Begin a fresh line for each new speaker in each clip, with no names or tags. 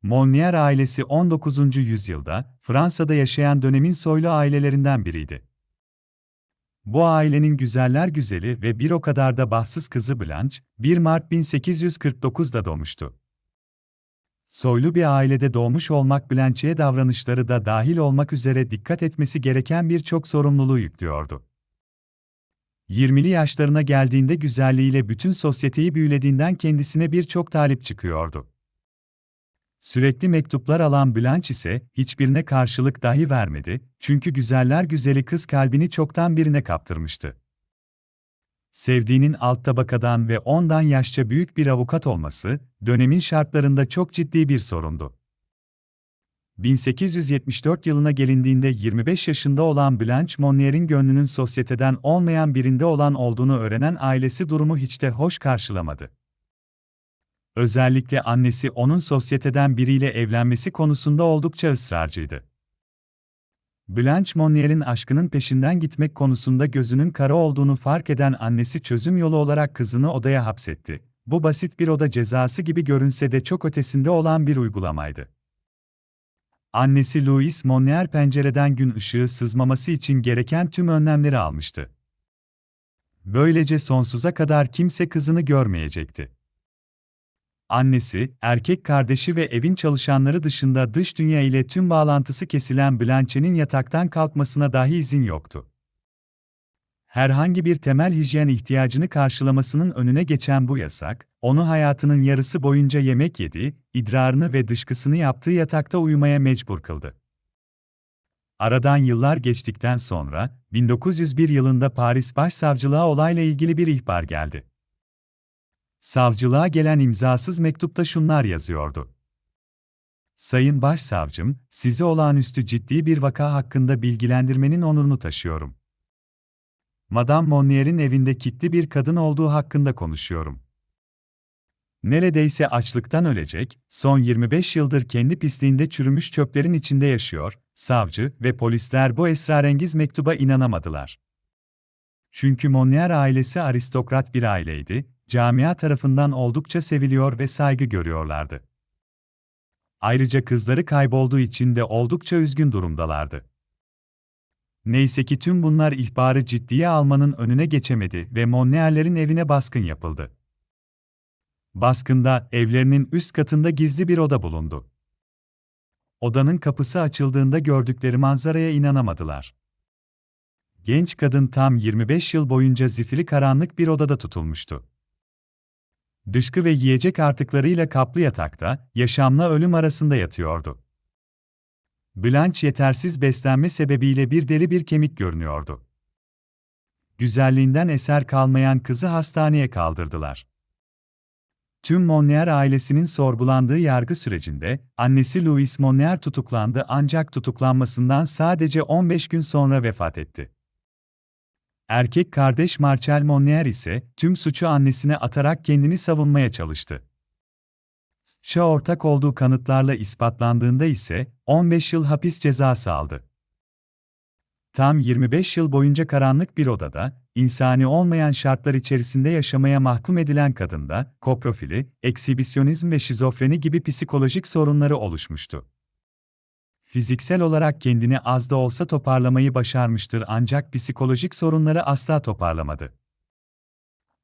Monnier ailesi 19. yüzyılda Fransa'da yaşayan dönemin soylu ailelerinden biriydi. Bu ailenin güzeller güzeli ve bir o kadar da bahtsız kızı Blanche, 1 Mart 1849'da doğmuştu. Soylu bir ailede doğmuş olmak Blanche'ye davranışları da dahil olmak üzere dikkat etmesi gereken birçok sorumluluğu yüklüyordu. 20'li yaşlarına geldiğinde güzelliğiyle bütün sosyeteyi büyülediğinden kendisine birçok talip çıkıyordu. Sürekli mektuplar alan Blanche ise hiçbirine karşılık dahi vermedi, çünkü güzeller güzeli kız kalbini çoktan birine kaptırmıştı. Sevdiğinin alt tabakadan ve ondan yaşça büyük bir avukat olması, dönemin şartlarında çok ciddi bir sorundu. 1874 yılına gelindiğinde 25 yaşında olan Blanche Monnier'in gönlünün sosyeteden olmayan birinde olan olduğunu öğrenen ailesi durumu hiç de hoş karşılamadı. Özellikle annesi onun sosyeteden biriyle evlenmesi konusunda oldukça ısrarcıydı. Blanche Monnier'in aşkının peşinden gitmek konusunda gözünün kara olduğunu fark eden annesi çözüm yolu olarak kızını odaya hapsetti. Bu basit bir oda cezası gibi görünse de çok ötesinde olan bir uygulamaydı. Annesi Louise Monnier pencereden gün ışığı sızmaması için gereken tüm önlemleri almıştı. Böylece sonsuza kadar kimse kızını görmeyecekti. Annesi, erkek kardeşi ve evin çalışanları dışında dış dünya ile tüm bağlantısı kesilen Blanche'nin yataktan kalkmasına dahi izin yoktu. Herhangi bir temel hijyen ihtiyacını karşılamasının önüne geçen bu yasak, onu hayatının yarısı boyunca yemek yediği, idrarını ve dışkısını yaptığı yatakta uyumaya mecbur kıldı. Aradan yıllar geçtikten sonra, 1901 yılında Paris Başsavcılığa olayla ilgili bir ihbar geldi. Savcılığa gelen imzasız mektupta şunlar yazıyordu: Sayın Başsavcım, sizi olağanüstü ciddi bir vaka hakkında bilgilendirmenin onurunu taşıyorum. Madame Monnier'in evinde kilitli bir kadın olduğu hakkında konuşuyorum. Neredeyse açlıktan ölecek, son 25 yıldır kendi pisliğinde çürümüş çöplerin içinde yaşıyor, savcı ve polisler bu esrarengiz mektuba inanamadılar. Çünkü Monnier ailesi aristokrat bir aileydi, camia tarafından oldukça seviliyor ve saygı görüyorlardı. Ayrıca kızları kaybolduğu için de oldukça üzgün durumdalardı. Neyse ki tüm bunlar ihbarı ciddiye almanın önüne geçemedi ve Monnier'lerin evine baskın yapıldı. Baskında evlerinin üst katında gizli bir oda bulundu. Odanın kapısı açıldığında gördükleri manzaraya inanamadılar. Genç kadın tam 25 yıl boyunca zifiri karanlık bir odada tutulmuştu. Dışkı ve yiyecek artıklarıyla kaplı yatakta, yaşamla ölüm arasında yatıyordu. Blanche yetersiz beslenme sebebiyle bir deri bir kemik görünüyordu. Güzelliğinden eser kalmayan kızı hastaneye kaldırdılar. Tüm Monnier ailesinin sorgulandığı yargı sürecinde, annesi Louise Monnier tutuklandı ancak tutuklanmasından sadece 15 gün sonra vefat etti. Erkek kardeş Marcel Monnier ise tüm suçu annesine atarak kendini savunmaya çalıştı. Ortak olduğu kanıtlarla ispatlandığında ise 15 yıl hapis cezası aldı. Tam 25 yıl boyunca karanlık bir odada, insani olmayan şartlar içerisinde yaşamaya mahkum edilen kadında, koprofili, eksibisyonizm ve şizofreni gibi psikolojik sorunları oluşmuştu. Fiziksel olarak kendini az da olsa toparlamayı başarmıştır ancak psikolojik sorunları asla toparlamadı.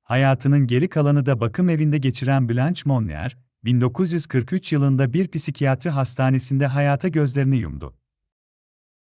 Hayatının geri kalanı da bakım evinde geçiren Blanche Monnier, 1943 yılında bir psikiyatri hastanesinde hayata gözlerini yumdu.